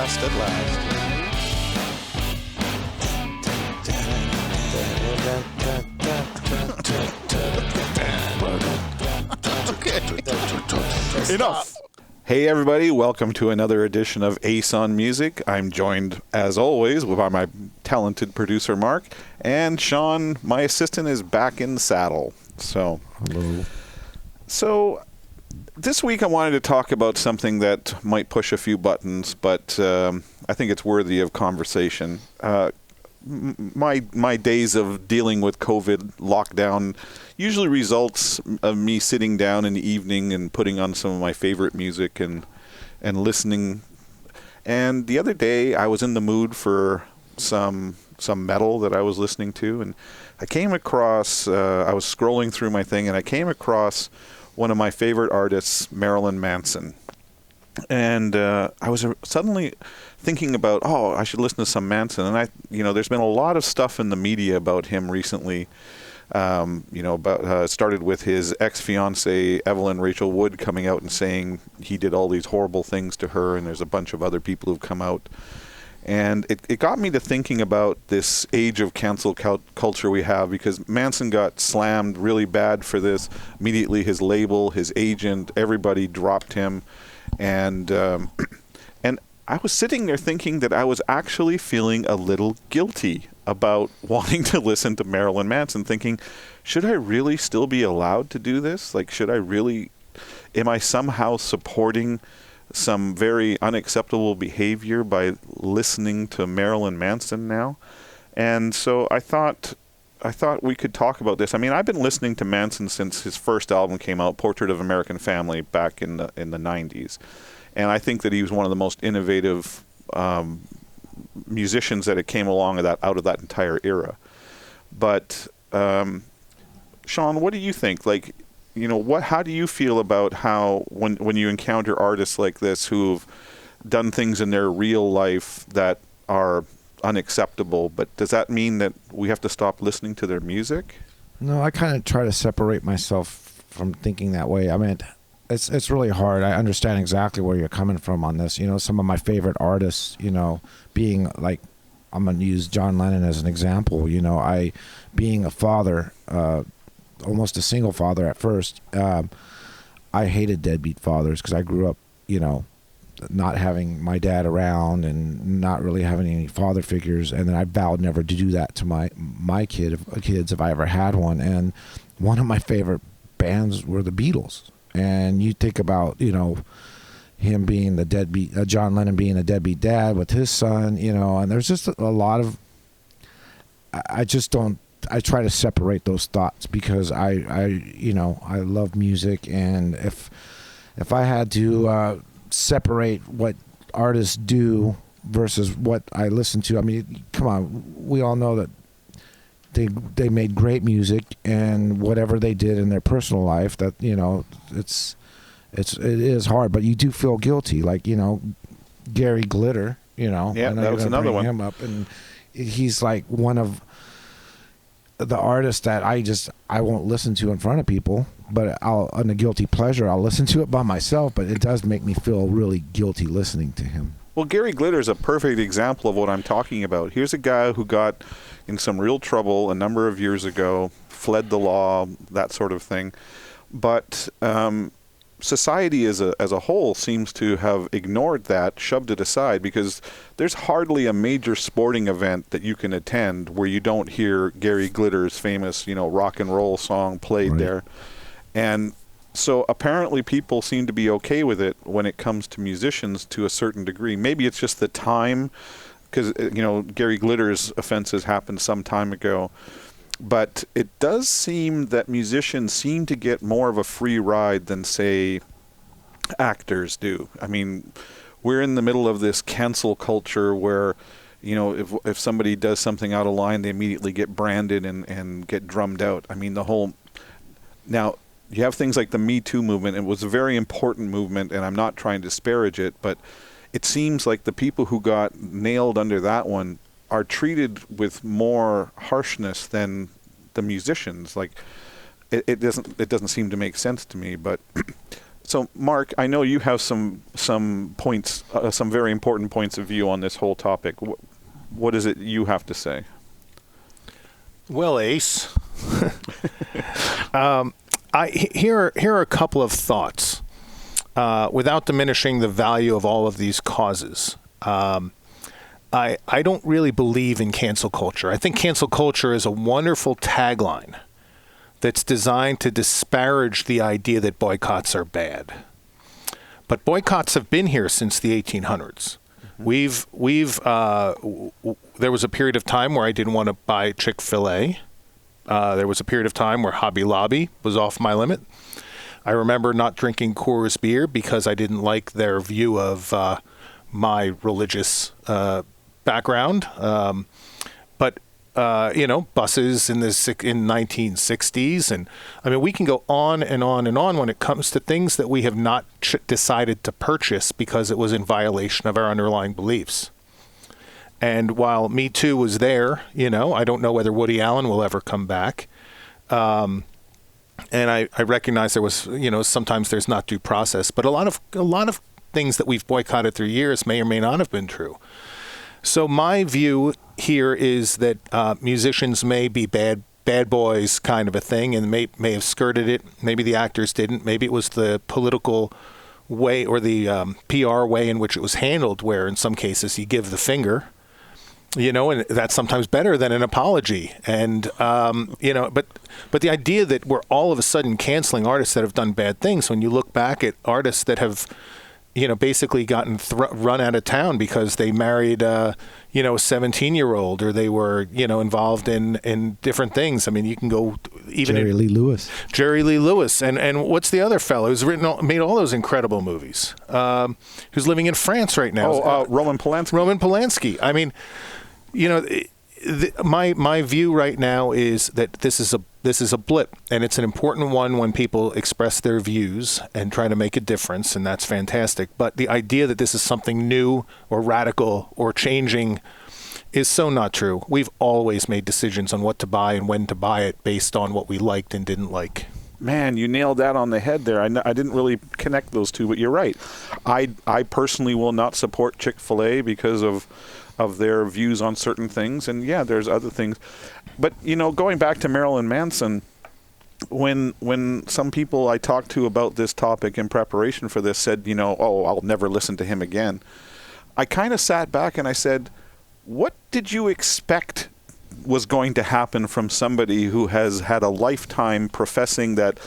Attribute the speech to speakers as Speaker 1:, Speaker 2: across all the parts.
Speaker 1: last, at last. Enough. Hey everybody, welcome to another edition of Ace on Music. I'm joined, as always, by my talented producer Mark, and Sean, my assistant, is back in the saddle. So,
Speaker 2: hello.
Speaker 1: So, this week I wanted to talk about something that might push a few buttons, but I think it's worthy of conversation. My days of dealing with COVID lockdown usually results of me sitting down in the evening and putting on some of my favorite music and listening. And the other day I was in the mood for some metal that I was listening to, and I came across, I was scrolling through my thing, and I came across one of my favorite artists, Marilyn Manson. And I was suddenly thinking about, I should listen to some Manson. And there's been a lot of stuff in the media about him recently. It started with his ex-fiancé, Evelyn Rachel Wood, coming out and saying he did all these horrible things to her, and there's a bunch of other people who've come out. And it got me to thinking about this age of cancel culture we have, because Manson got slammed really bad for this. Immediately his label, his agent, everybody dropped him. And I was sitting there thinking that I was actually feeling a little guilty about wanting to listen to Marilyn Manson, thinking, should I really still be allowed to do this? Like, am I somehow supporting some very unacceptable behavior by listening to Marilyn Manson now? And so I thought we could talk about this. I mean, I've been listening to Manson since his first album came out, Portrait of American Family, back in the 90s. And I think that he was one of the most innovative musicians that came along out of that entire era. But Sean, what do you think? Like, how do you feel about how when you encounter artists like this who've done things in their real life that are unacceptable, but does that mean that we have to stop listening to their music?
Speaker 2: No, I kind of try to separate myself from thinking that way. I mean, it's really hard. I understand exactly where you're coming from on this. Some of my favorite artists, being like, I'm going to use John Lennon as an example. Being a father, almost a single father at first, I hated deadbeat fathers because I grew up, not having my dad around and not really having any father figures, and then I vowed never to do that to my kids if I ever had one. And one of my favorite bands were the Beatles. And you think about, him being the deadbeat, John Lennon being a deadbeat dad with his son, and there's just a lot of, I try to separate those thoughts because I love music, and if I had to separate what artists do versus what I listen to, I mean, come on, we all know that they made great music, and whatever they did in their personal life, that it is hard, but you do feel guilty. Like Gary Glitter,
Speaker 1: yeah, that was another one.
Speaker 2: Him up, and he's like one of the artists that I won't listen to in front of people, but on a guilty pleasure, I'll listen to it by myself. But it does make me feel really guilty listening to him.
Speaker 1: Well, Gary Glitter is a perfect example of what I'm talking about. Here's a guy who got in some real trouble a number of years ago, fled the law, that sort of thing. But society as a whole seems to have ignored that, shoved it aside, because there's hardly a major sporting event that you can attend where you don't hear Gary Glitter's famous, rock and roll song played there. And so apparently people seem to be okay with it when it comes to musicians to a certain degree. Maybe it's just the time, because, Gary Glitter's offenses happened some time ago. But it does seem that musicians seem to get more of a free ride than, say, actors do. I mean, we're in the middle of this cancel culture where, if somebody does something out of line, they immediately get branded and get drummed out. I mean, now, you have things like the Me Too movement. It was a very important movement, and I'm not trying to disparage it, but it seems like the people who got nailed under that one are treated with more harshness than the musicians. Like, it doesn't seem to make sense to me. But So, Mark, I know you have some points, some very important points of view on this whole topic. What is it you have to say?
Speaker 3: Well, Ace, here are a couple of thoughts, without diminishing the value of all of these causes. I don't really believe in cancel culture. I think cancel culture is a wonderful tagline that's designed to disparage the idea that boycotts are bad. But boycotts have been here since the 1800s. There was a period of time where I didn't want to buy Chick-fil-A. There was a period of time where Hobby Lobby was off my limit. I remember not drinking Coors beer because I didn't like their view of my religious background. But buses in 1960s, and I mean, we can go on and on and on when it comes to things that we have not decided to purchase because it was in violation of our underlying beliefs. And while Me Too was there, I don't know whether Woody Allen will ever come back. And I recognize there was, sometimes there's not due process, but a lot of things that we've boycotted through years may or may not have been true. So my view here is that musicians may be bad boys kind of a thing, and may have skirted it. Maybe the actors didn't. Maybe it was the political way or the PR way in which it was handled, where in some cases you give the finger, and that's sometimes better than an apology. And, but the idea that we're all of a sudden canceling artists that have done bad things, when you look back at artists that have basically gotten run out of town because they married, a 17-year-old, or they were, involved in different things. I mean, you can go even
Speaker 2: Jerry Lee Lewis.
Speaker 3: And what's the other fellow who's made all those incredible movies? Who's living in France right now?
Speaker 1: Roman Polanski.
Speaker 3: Roman Polanski. I mean, my view right now is that this is a blip, and it's an important one when people express their views and try to make a difference, and that's fantastic. But the idea that this is something new or radical or changing is so not true. We've always made decisions on what to buy and when to buy it based on what we liked and didn't like.
Speaker 1: Man, you nailed that on the head there. I didn't really connect those two, but you're right. I personally will not support Chick-fil-A because of their views on certain things, and yeah, there's other things. But going back to Marilyn Manson, when some people I talked to about this topic in preparation for this said, I'll never listen to him again, I kind of sat back and I said, what did you expect was going to happen from somebody who has had a lifetime professing that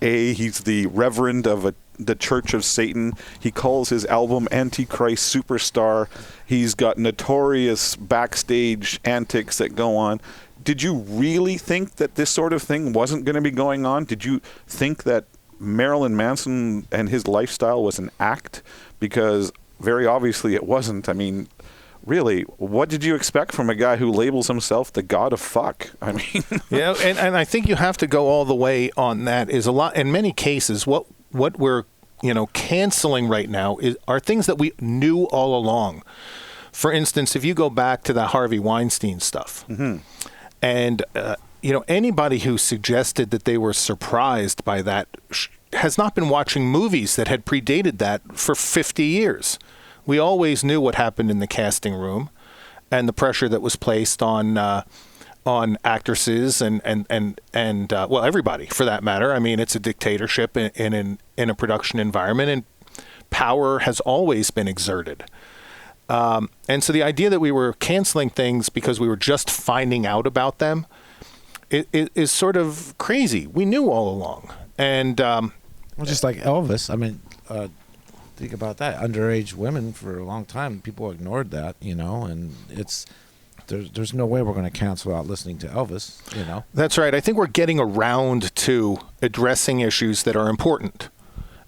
Speaker 1: he's the reverend of the Church of Satan. He calls his album Antichrist Superstar. He's got notorious backstage antics that go on. Did you really think that this sort of thing wasn't going to be going on? Did you think that Marilyn Manson and his lifestyle was an act? Because very obviously it wasn't. I mean, really, what did you expect from a guy who labels himself the god of fuck? I mean,
Speaker 3: yeah, and I think you have to go all the way on that. Is a lot in many cases what we're canceling right now are things that we knew all along. For instance, if you go back to the Harvey Weinstein stuff, mm-hmm. and anybody who suggested that they were surprised by that has not been watching movies that had predated that for 50 years. We always knew what happened in the casting room, and the pressure that was placed on actresses and everybody for that matter. I mean, it's a dictatorship in a production environment, and power has always been exerted. And so the idea that we were canceling things because we were just finding out about them is sort of crazy. We knew all along, and
Speaker 2: just like Elvis. I mean. Think about that. Underage women for a long time, people ignored that, and there's no way we're going to cancel out listening to Elvis,
Speaker 3: That's right. I think we're getting around to addressing issues that are important,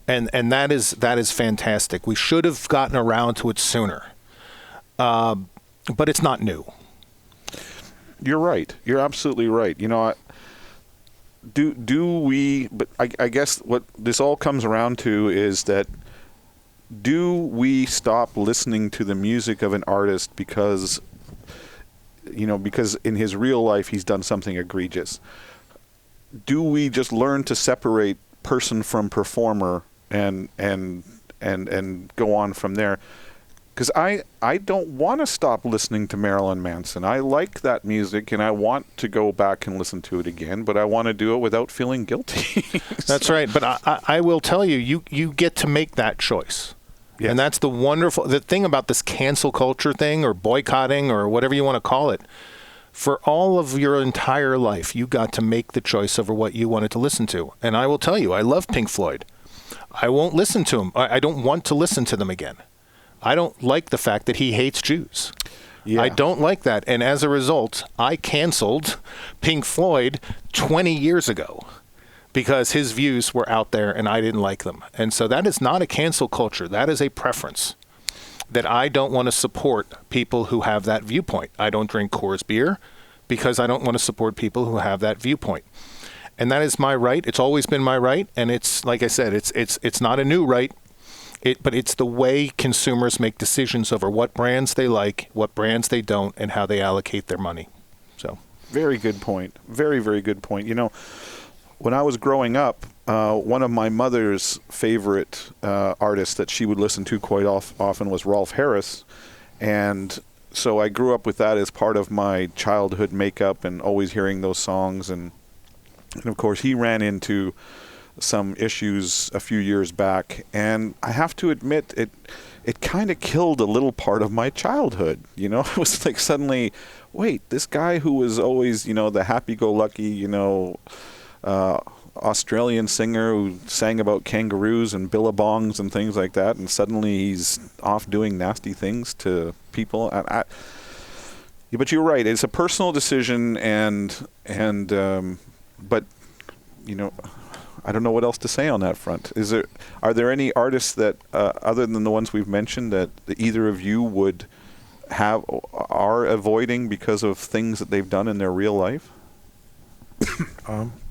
Speaker 3: and that is fantastic. We should have gotten around to it sooner, but it's not new.
Speaker 1: You're right. You're absolutely right. Do we? But I guess what this all comes around to is that. Do we stop listening to the music of an artist because in his real life he's done something egregious? Do we just learn to separate person from performer and go on from there. Because I don't want to stop listening to Marilyn Manson. I like that music, and I want to go back and listen to it again, but I want to do it without feeling guilty.
Speaker 3: That's right. But I will tell you, you get to make that choice. Yes. And that's the thing about this cancel culture thing, or boycotting, or whatever you want to call it. For all of your entire life, you got to make the choice over what you wanted to listen to. And I will tell you, I love Pink Floyd. I won't listen to them. I don't want to listen to them again. I don't like the fact that he hates Jews. Yeah. I don't like that. And as a result, I canceled Pink Floyd 20 years ago because his views were out there and I didn't like them. And so that is not a cancel culture. That is a preference that I don't want to support people who have that viewpoint. I don't drink Coors beer because I don't want to support people who have that viewpoint. And that is my right. It's always been my right. And it's, like I said, it's not a new right. But it's the way consumers make decisions over what brands they like, what brands they don't, and how they allocate their money. So,
Speaker 1: very good point. Very, very good point. You know, when I was growing up, one of my mother's favorite artists that she would listen to quite often was Rolf Harris. And so I grew up with that as part of my childhood makeup and always hearing those songs. And of course, he ran into some issues a few years back, and I have to admit it kind of killed a little part of my childhood. You know, it was like suddenly, wait, this guy who was always, you know, the happy-go-lucky, you know, Australian singer who sang about kangaroos and billabongs and things like that, and suddenly he's off doing nasty things to people. But you're right, it's a personal decision, but you know, I don't know what else to say on that front. Are there any artists that, other than the ones we've mentioned, that either of you are avoiding because of things that they've done in their real life?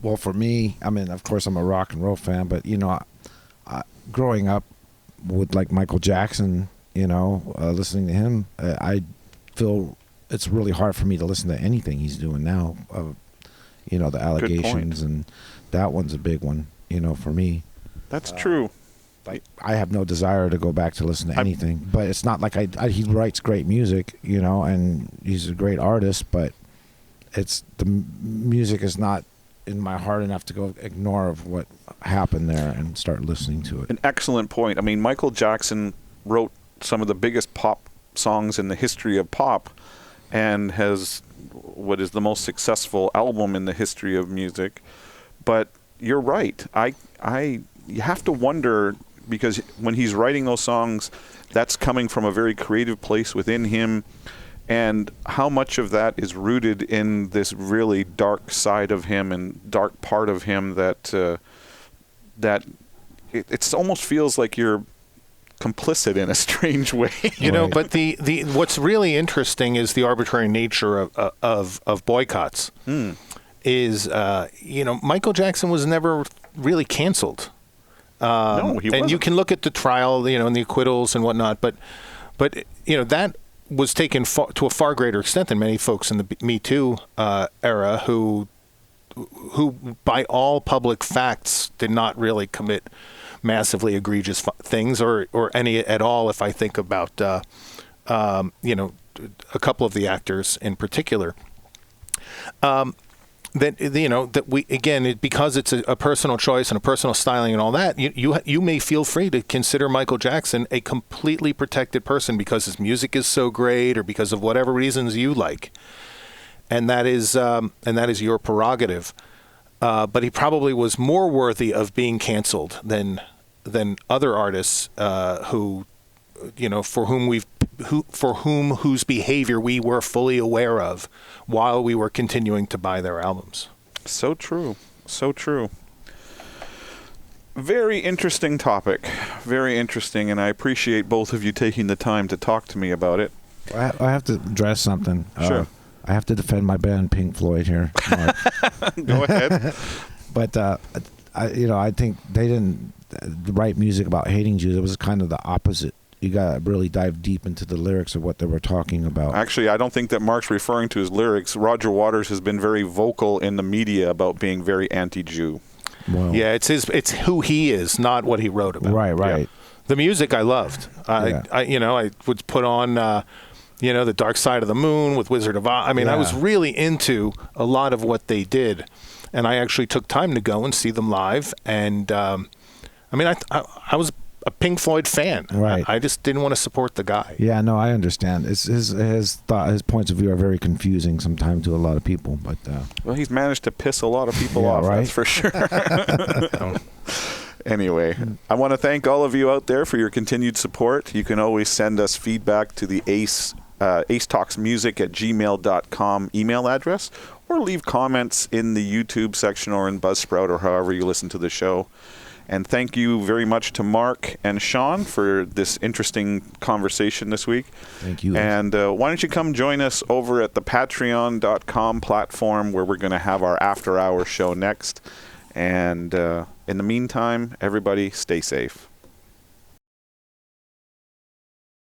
Speaker 2: Well, for me, I mean, of course, I'm a rock and roll fan, but you know, growing up with like Michael Jackson, you know, listening to him, I feel it's really hard for me to listen to anything he's doing now. You know, the allegations, and that one's a big one, you know, for me.
Speaker 1: That's true.
Speaker 2: I have no desire to go back to listen to anything, but it's not like he writes great music, you know, and he's a great artist, but the music is not in my heart enough to go ignore of what happened there and start listening to it.
Speaker 1: An excellent point. I mean, Michael Jackson wrote some of the biggest pop songs in the history of pop and has what is the most successful album in the history of music. But you're right. You have to wonder, because when he's writing those songs, that's coming from a very creative place within him, and how much of that is rooted in this really dark side of him and dark part of him that it almost feels like you're complicit in a strange way.
Speaker 3: You know, but the what's really interesting is the arbitrary nature of boycotts. Is you know, Michael Jackson was never really canceled.
Speaker 1: No, he wasn't.
Speaker 3: And you can look at the trial, you know, and the acquittals and whatnot, but you know, that was taken to a far greater extent than many folks in the Me Too era who by all public facts did not really commit massively egregious things or any at all. If I think about you know, a couple of the actors in particular, that you know, that we, again, because it's a personal choice and a personal styling and all that, you may feel free to consider Michael Jackson a completely protected person because his music is so great or because of whatever reasons you like, and that is your prerogative. But he probably was more worthy of being canceled than other artists who, you know, whose behavior we were fully aware of while we were continuing to buy their albums.
Speaker 1: So true. So true. Very interesting topic. Very interesting, and I appreciate both of you taking the time to talk to me about it.
Speaker 2: I have to address something.
Speaker 1: Sure.
Speaker 2: I have to defend my band Pink Floyd here.
Speaker 1: Go ahead.
Speaker 2: But I think they didn't write music about hating Jews. It was kind of the opposite. You got to really dive deep into the lyrics of what they were talking about.
Speaker 1: Actually, I don't think that Mark's referring to his lyrics. Roger Waters has been very vocal in the media about being very anti-Jew.
Speaker 2: Well,
Speaker 3: Yeah, it's who he is, not what he wrote about.
Speaker 2: Right.
Speaker 1: Yeah.
Speaker 3: The music I loved. I would put on, The Dark Side of the Moon with Wizard of Oz. I mean, I was really into a lot of what they did, and I actually took time to go and see them live. And I was a Pink Floyd fan.
Speaker 2: Right.
Speaker 3: I just didn't want to support the guy.
Speaker 2: Yeah, no, I understand. His points of view are very confusing sometimes to a lot of people. But
Speaker 1: Well, he's managed to piss a lot of people off,
Speaker 2: right?
Speaker 1: that's for sure. Anyway, I want to thank all of you out there for your continued support. You can always send us feedback to the acetalksmusic@gmail.com email address, or leave comments in the YouTube section or in Buzzsprout or however you listen to the show. And thank you very much to Mark and Sean for this interesting conversation this week.
Speaker 2: Thank you.
Speaker 1: And why don't you come join us over at the patreon.com platform, where we're going to have our after-hour show next. And in the meantime, everybody stay safe.